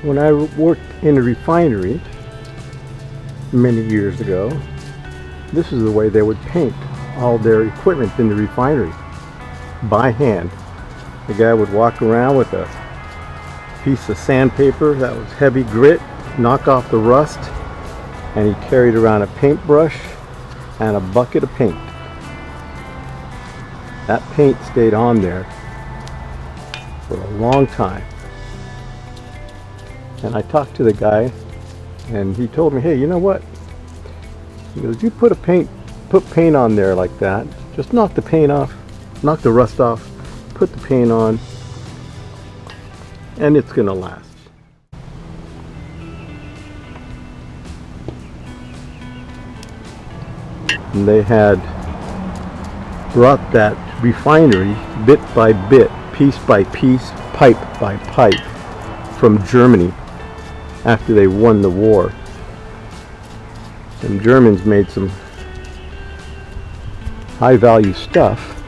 When I worked in a refinery many years ago, this is the way they would paint all their equipment in the refinery, by hand. The guy would walk around with a piece of sandpaper that was heavy grit, knock off the rust, and he carried around a paintbrush and a bucket of paint. That paint stayed on there for a long time. And I talked to the guy, and he told me, hey, you know what? He goes, you put paint on there like that, just knock the paint off, knock the rust off, put the paint on, and it's gonna last. And they had brought that refinery bit by bit, piece by piece, pipe by pipe from Germany after they won the war. Some Germans made some high value stuff.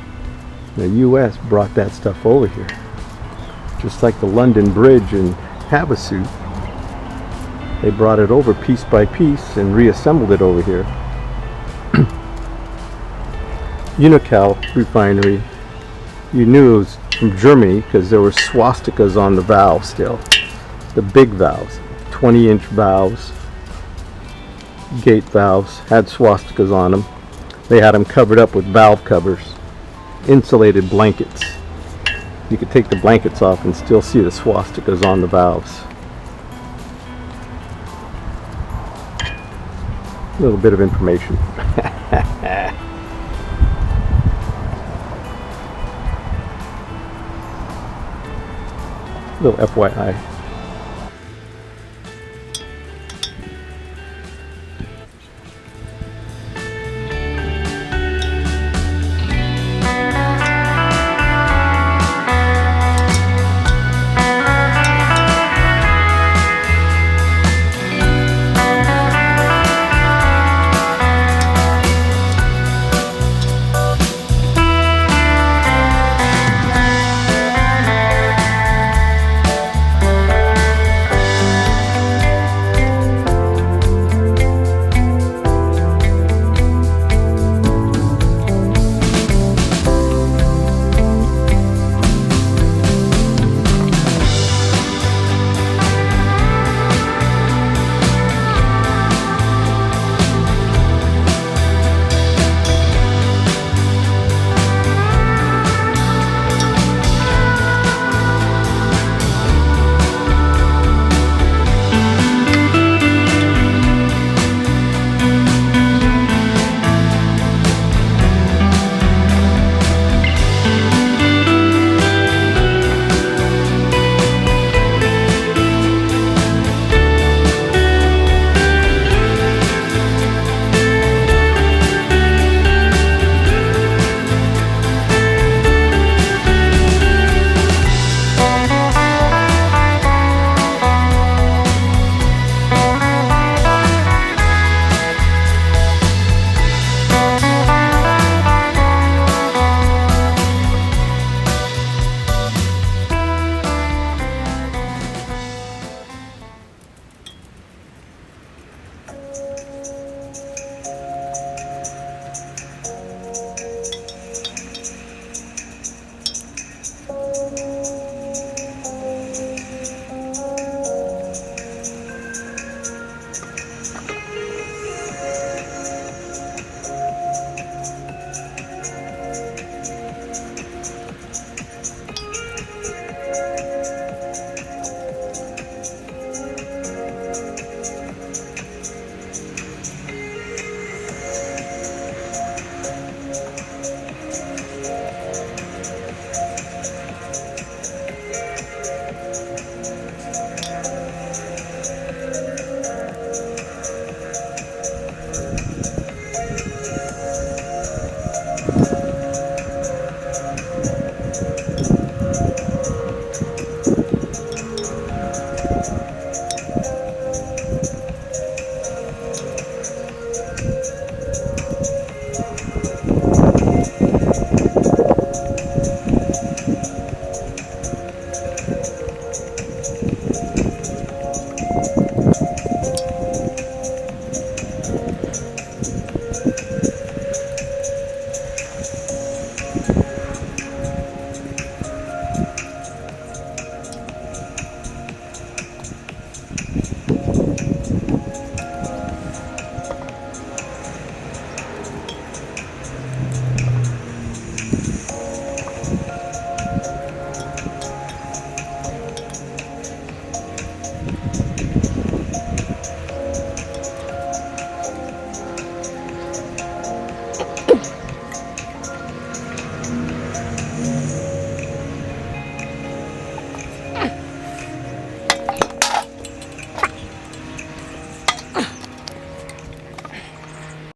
The US brought that stuff over here. Just like the London Bridge in Havasu, they brought it over piece by piece and reassembled it over here. Unocal refinery, you knew it was from Germany because there were swastikas on the valves still. The big valves, 20-inch valves, gate valves, had swastikas on them. They had them covered up with valve covers, insulated blankets. You could take the blankets off and still see the swastikas on the valves. A little bit of information. Little FYI.